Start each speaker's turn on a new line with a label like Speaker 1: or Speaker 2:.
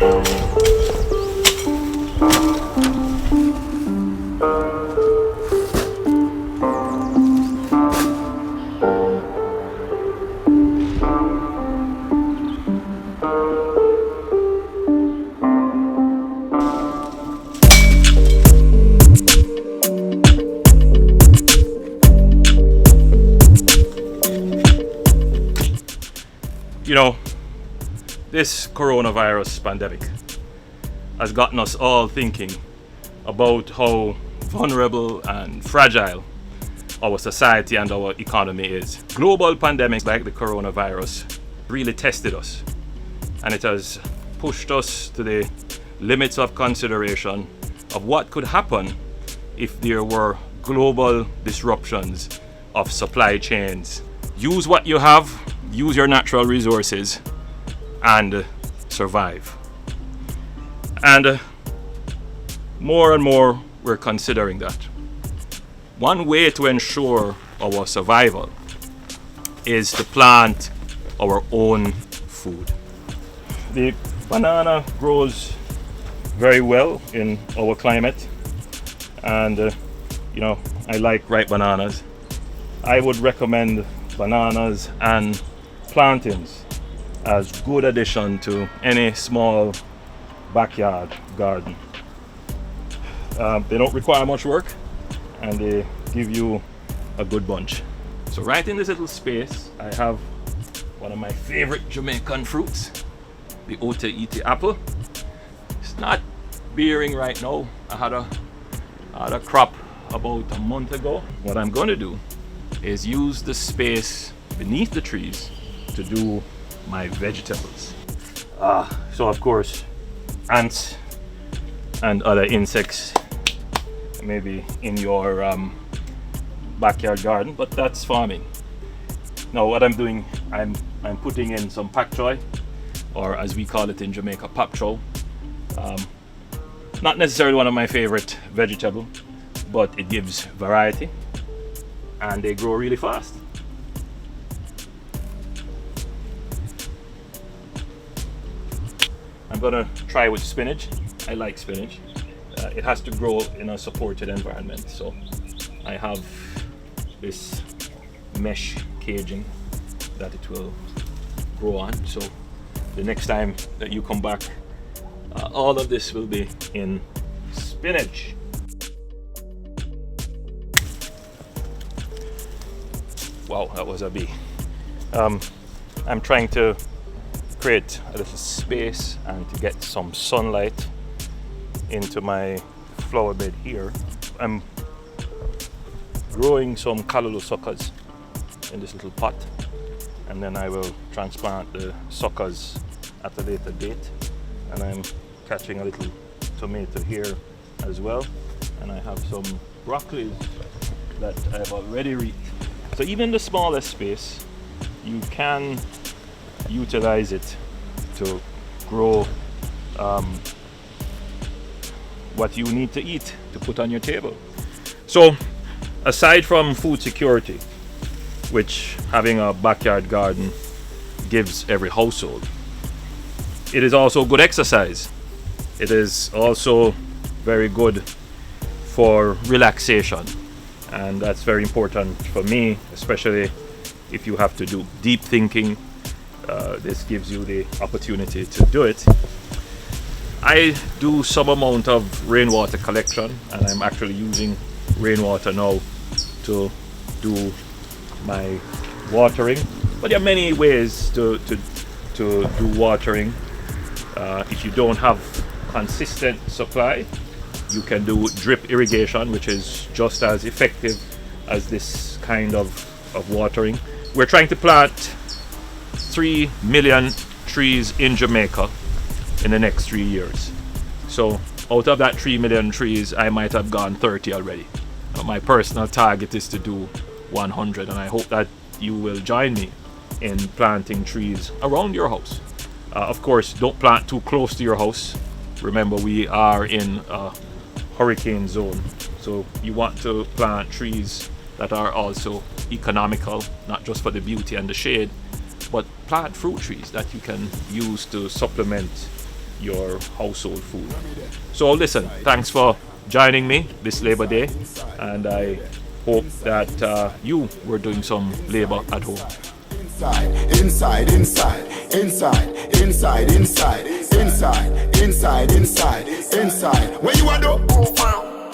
Speaker 1: You know, this coronavirus pandemic has gotten us all thinking about how vulnerable and fragile our society and our economy is. Global pandemics like the coronavirus really tested us, and it has pushed us to the limits of consideration of what could happen if there were global disruptions of supply chains. Use what you have, use your natural resources, and survive. And more and more we're considering that. One way to ensure our survival is to plant our own food. The banana grows very well in our climate, and I like ripe bananas. I would recommend bananas and plantains as good addition to any small backyard garden. They don't require much work, and they give you a good bunch. So right in this little space, I have one of my favorite Jamaican fruits, the Otaheite apple. It's not bearing right now. I had a crop about a month ago. What I'm going to do is use the space beneath the trees to do my vegetables. So of course, ants and other insects maybe in your backyard garden, but that's farming. Now what I'm doing, I'm putting in some pak choy, or as we call it in Jamaica, pak chow. Not necessarily one of my favorite vegetables, but it gives variety and they grow really fast. I'm gonna try with spinach. I like spinach. It has to grow in a supported environment, so I have this mesh caging that it will grow on. So the next time that you come back, all of this will be in spinach. Wow, that was a bee. I'm trying to create a little space and to get some sunlight into my flower bed here. I'm growing some callaloo suckers in this little pot, and then I will transplant the suckers at a later date. And I'm catching a little tomato here as well, and I have some broccoli that I've already reaped. So even the smallest space, you can utilize it to grow what you need to eat to put on your table. So aside from food security, which having a backyard garden gives every household, it is also good exercise. It is also very good for relaxation, and that's very important for me, especially if you have to do deep thinking. This gives you the opportunity to do it. I do some amount of rainwater collection, and I'm actually using rainwater now to do my watering. But there are many ways to do watering. If you don't have consistent supply, you can do drip irrigation, which is just as effective as this kind of watering. We're trying to plant 3 million trees in Jamaica in the next 3 years. So out of that 3 million trees, I might have gone 30 already. My personal target is to do 100, and I hope that you will join me in planting trees around your house. Of course, don't plant too close to your house. Remember, we are in a hurricane zone, so you want to plant trees that are also economical, not just for the beauty and the shade, but plant fruit trees that you can use to supplement your household food. So listen, thanks for joining me this Labor Day, and I hope that you were doing some labor at home.
Speaker 2: Inside, inside, inside, inside, inside, inside, inside, inside, inside, inside. Where you are though?